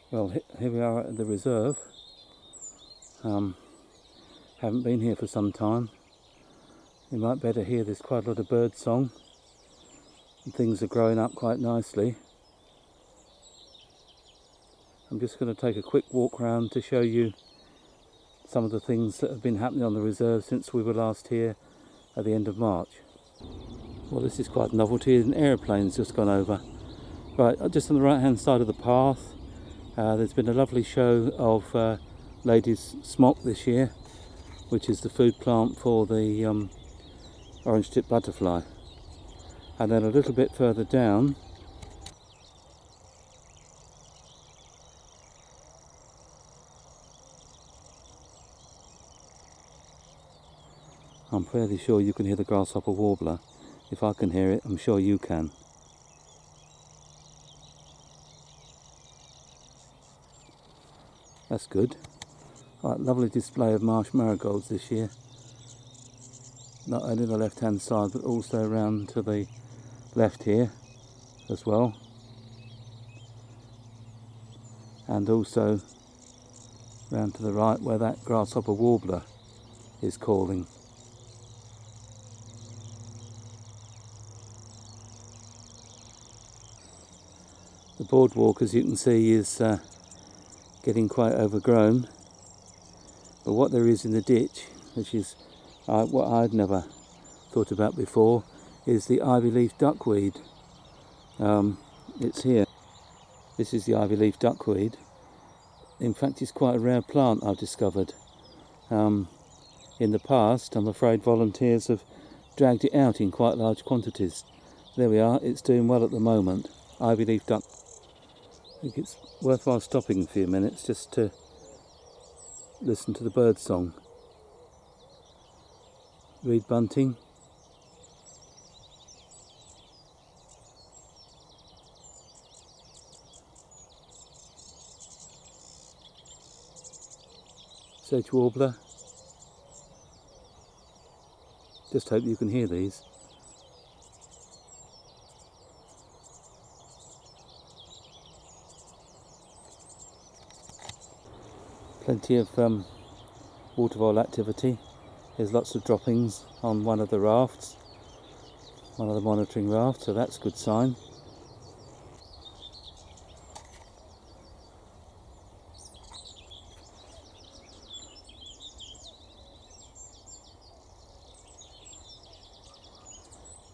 Well, here we are at the reserve. Haven't been here for some time. You might better hear there's quite a lot of bird song. And things are growing up quite nicely. I'm just going to take a quick walk round to show you some of the things that have been happening on the reserve since we were last here at the end of March. Well, this is quite a novelty. An aeroplane's just gone over. Right, just on the right hand side of the path, there's been a lovely show of ladies' smock this year, which is the food plant for the orange-tipped butterfly. And then a little bit further down, I'm fairly sure you can hear the grasshopper warbler. If I can hear it, I'm sure you can. That's good. Right, lovely display of marsh marigolds this year. Not only the left hand side but also around to the left here as well. And also round to the right where that grasshopper warbler is calling. The boardwalk, as you can see, is getting quite overgrown, but what there is in the ditch, which is what I'd never thought about before, is the ivy-leaf duckweed. It's here. This is the ivy-leaf duckweed. In fact, it's quite a rare plant, I've discovered. In the past, I'm afraid volunteers have dragged it out in quite large quantities. There we are, it's doing well at the moment. Ivy-leaf duck. I think it's worthwhile stopping a few minutes just to listen to the bird song. Reed bunting. Sedge warbler. Just hope you can hear these. Plenty of water vole activity. There's lots of droppings on one of the rafts, one of the monitoring rafts, so that's a good sign.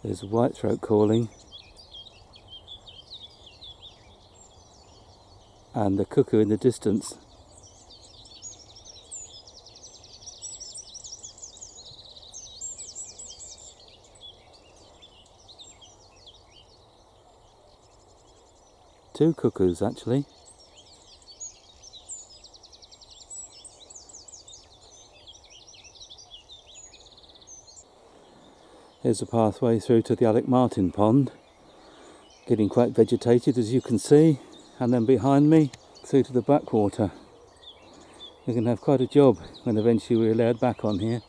There's a whitethroat calling, and the cuckoo in the distance. Two cuckoos actually. Here's a pathway through to the Alec Martin pond, getting quite vegetated as you can see, and then behind me through to the backwater. We're going to have quite a job when eventually we're allowed back on here.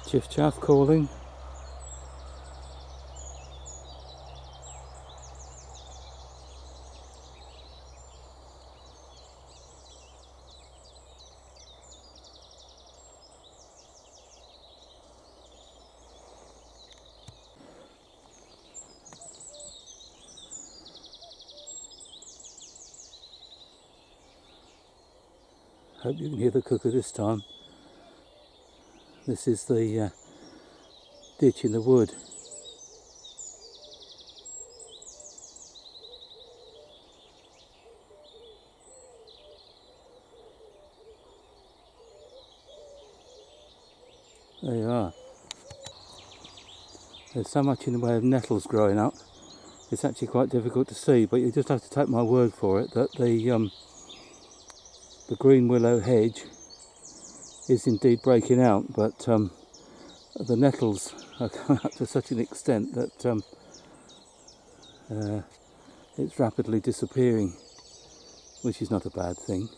Chiff chaff calling. Hope you can hear the cuckoo this time. This is the ditch in the wood. There you are. There's so much in the way of nettles growing up, it's actually quite difficult to see, but you just have to take my word for it that the green willow hedge is indeed breaking out, but the nettles are coming up to such an extent that it's rapidly disappearing, which is not a bad thing.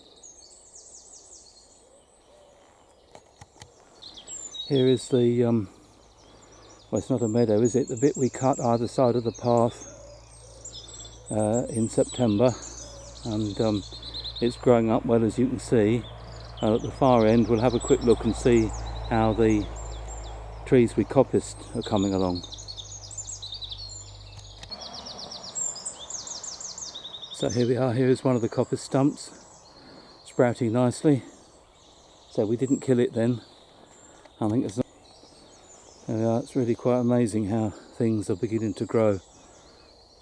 Here is the, well, it's not a meadow, is it? The bit we cut either side of the path in September, and it's growing up well, as you can see. At the far end we'll have a quick look and see how the trees we coppiced are coming along. So here we are, here is one of the coppice stumps, sprouting nicely. So we didn't kill it then. I think it's not. There we are, it's really quite amazing how things are beginning to grow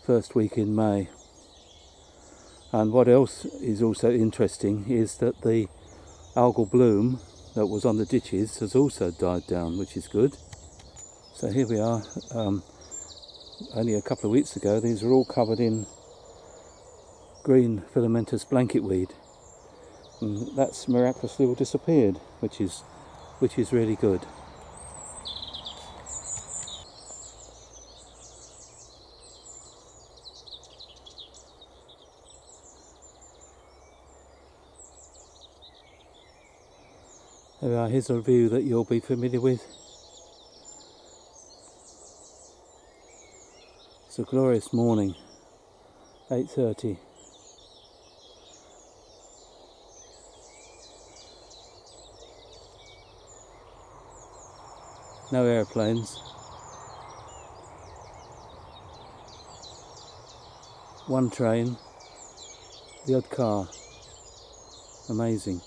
first week in May. And what else is also interesting is that the algal bloom that was on the ditches has also died down, which is good. So here we are, only a couple of weeks ago these were all covered in green filamentous blanket weed, and that's miraculously all disappeared, which is really good. There we are, here's a view that you'll be familiar with. It's a glorious morning, 8:30. No airplanes. One train, the odd car. Amazing.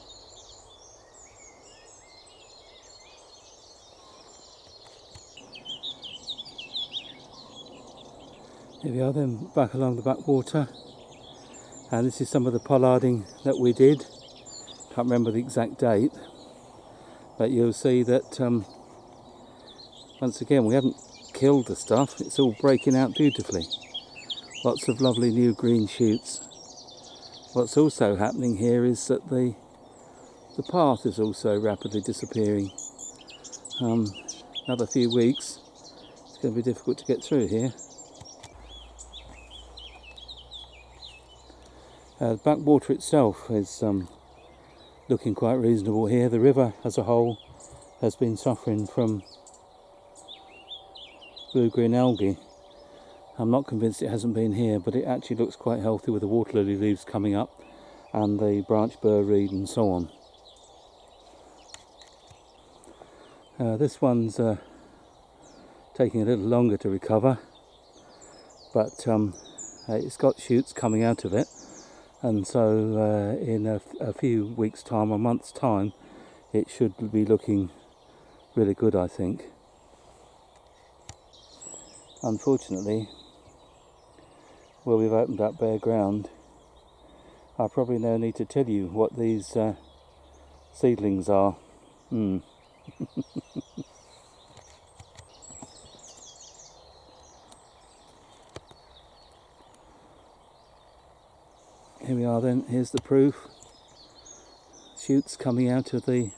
Here we are then, back along the backwater, and this is some of the pollarding that we did. Can't remember the exact date, but you'll see that once again we haven't killed the stuff, it's all breaking out beautifully. Lots of lovely new green shoots. What's also happening here is that the path is also rapidly disappearing. Another few weeks, it's going to be difficult to get through here. The backwater itself is looking quite reasonable here. The river as a whole has been suffering from blue-green algae. I'm not convinced it hasn't been here, but it actually looks quite healthy with the water lily leaves coming up and the branch burr reed and so on. This one's taking a little longer to recover, but it's got shoots coming out of it. And so in a few weeks' time, a month's time, it should be looking really good, I think. Unfortunately, where we've opened up bare ground, I probably no need to tell you what these seedlings are. Here we are then, here's the proof. Shoots coming out of the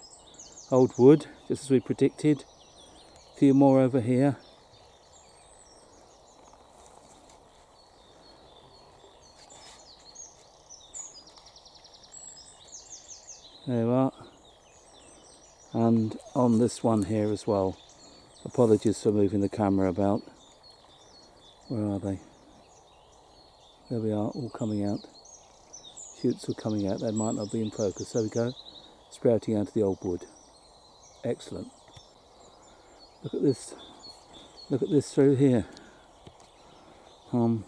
old wood, just as we predicted. A few more over here. There we are. And on this one here as well. Apologies for moving the camera about. Where are they? There we are, all coming out. Shoots are coming out, they might not be in focus. There we go, sprouting out of the old wood. Excellent. Look at this through here. Not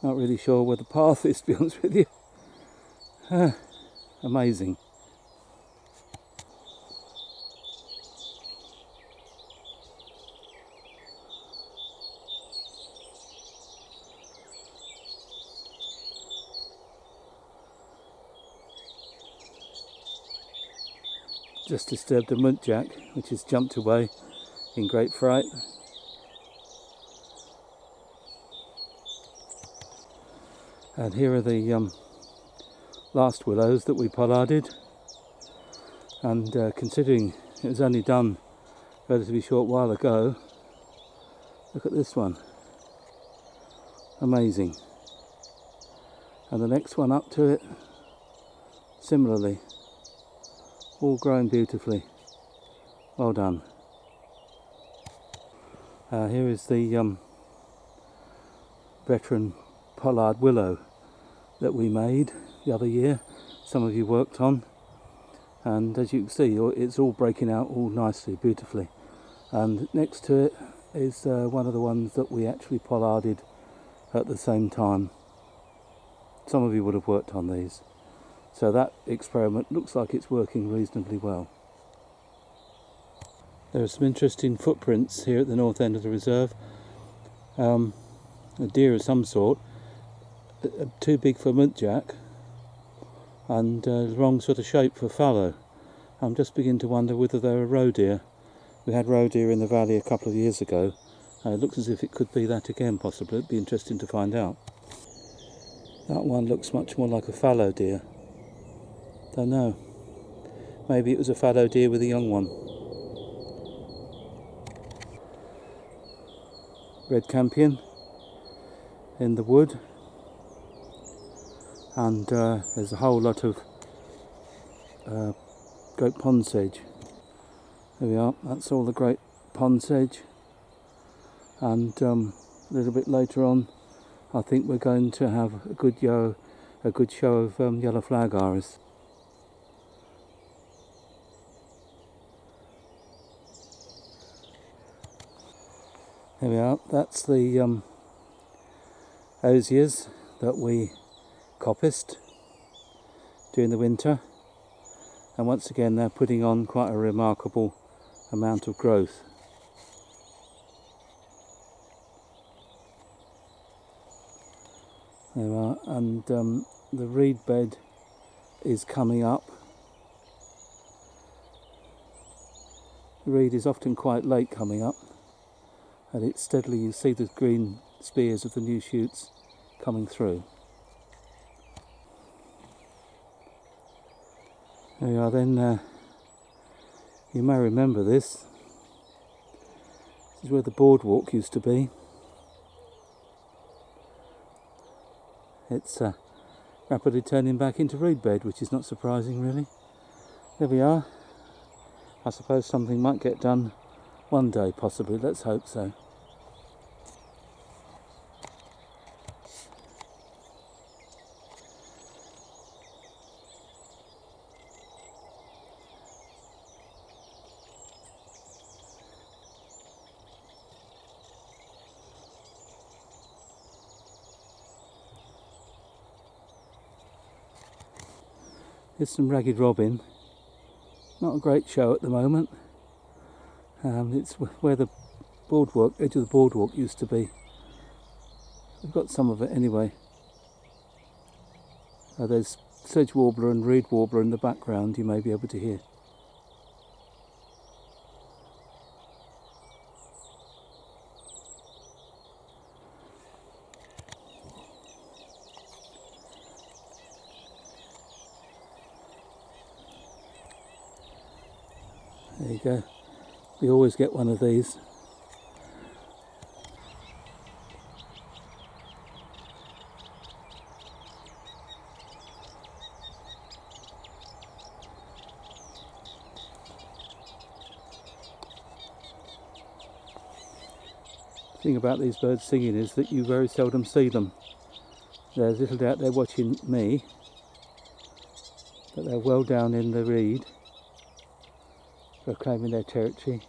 really sure where the path is, to be honest with you. Amazing. Just disturbed a muntjac, which has jumped away in great fright. And here are the last willows that we pollarded, and considering it was only done a relatively short while ago, look at this one. Amazing. And the next one up to it, similarly. All growing beautifully. Well done. Here is the veteran pollard willow that we made the other year. Some of you worked on, and as you can see, it's all breaking out all nicely, beautifully. And next to it is one of the ones that we actually pollarded at the same time. Some of you would have worked on these. So that experiment looks like it's working reasonably well. There are some interesting footprints here at the north end of the reserve. A deer of some sort, too big for muntjac and the wrong sort of shape for fallow. I'm just beginning to wonder whether they're a roe deer. We had roe deer in the valley a couple of years ago. It looks as if it could be that again, possibly. It'd be interesting to find out. That one looks much more like a fallow deer. Don't know. Maybe it was a fallow deer with a young one. Red campion in the wood, and there's a whole lot of great pond sedge. There we are, that's all the great pond sedge. And a little bit later on, I think we're going to have a good show of yellow flag iris. There we are, that's the osiers that we coppiced during the winter, and once again they're putting on quite a remarkable amount of growth. There we are, and the reed bed is coming up. The reed is often quite late coming up, and it's steadily, you see the green spears of the new shoots coming through. There we are then, you may remember this. This is where the boardwalk used to be. It's rapidly turning back into reed bed, which is not surprising really. There we are. I suppose something might get done one day, possibly, let's hope so. Here's some ragged robin. Not a great show at the moment. It's where the boardwalk, edge of the boardwalk used to be. We've got some of it anyway. There's sedge warbler and reed warbler in the background, you may be able to hear. There you go. We always get one of these. The thing about these birds singing is that you very seldom see them. There's little doubt they're watching me, but they're well down in the reed, proclaiming their territory.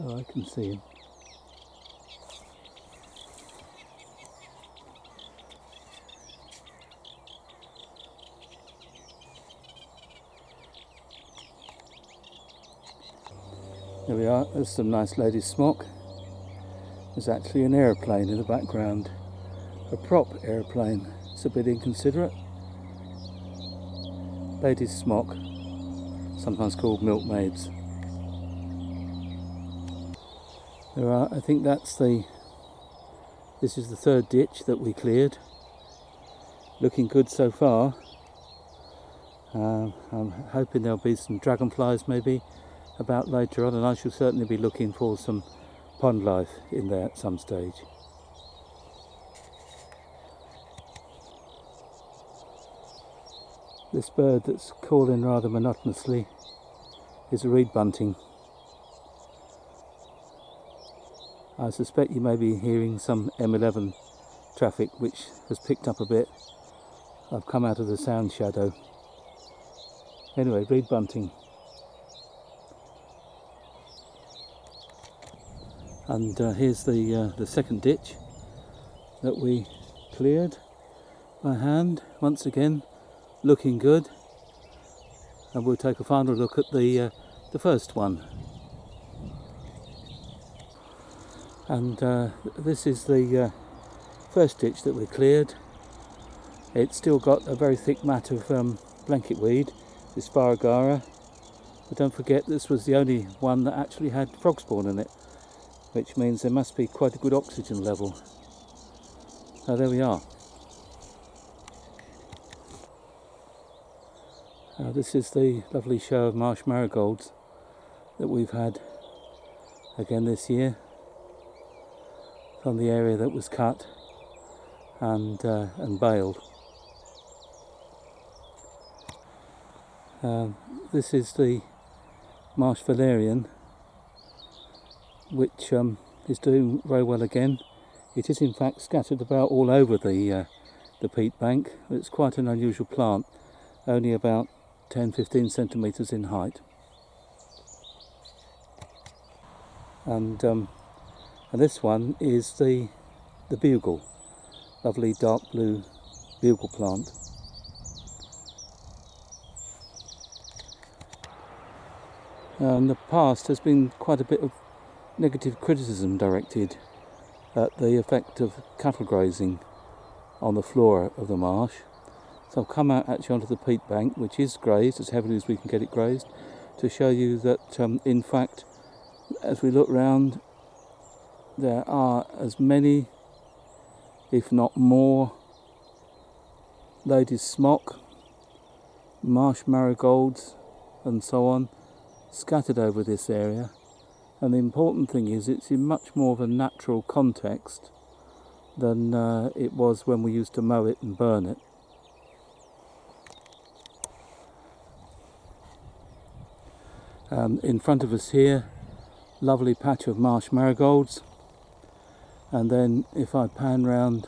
Oh, I can see him. There we are, there's some nice lady's smock. There's actually an aeroplane in the background, a prop aeroplane. It's a bit inconsiderate. Lady's smock, sometimes called milkmaids. There are, I think this is the third ditch that we cleared. Looking good so far. I'm hoping there'll be some dragonflies maybe about later on, and I shall certainly be looking for some pond life in there at some stage. This bird that's calling rather monotonously is a reed bunting. I suspect you may be hearing some M11 traffic, which has picked up a bit. I've come out of the sound shadow. Anyway, reed bunting. And here's the second ditch that we cleared by hand, once again looking good, and we'll take a final look at the first one. And this is the first ditch that we cleared. It's still got a very thick mat of blanket weed, Asparagara, but don't forget this was the only one that actually had frog spawn in it, which means there must be quite a good oxygen level. So there we are. This is the lovely show of marsh marigolds that we've had again this year from the area that was cut and baled. This is the marsh valerian, which is doing very well again. It is in fact scattered about all over the peat bank. It's quite an unusual plant, only about 10-15 centimetres in height. And this one is the bugle, lovely dark blue bugle plant. In the past there's been quite a bit of negative criticism directed at the effect of cattle grazing on the flora of the marsh. So I've come out actually onto the peat bank, which is grazed as heavily as we can get it grazed, to show you that in fact, as we look round, there are as many, if not more, lady's smock, marsh marigolds and so on scattered over this area. And the important thing is it's in much more of a natural context than it was when we used to mow it and burn it. In front of us here, lovely patch of marsh marigolds, and then if I pan round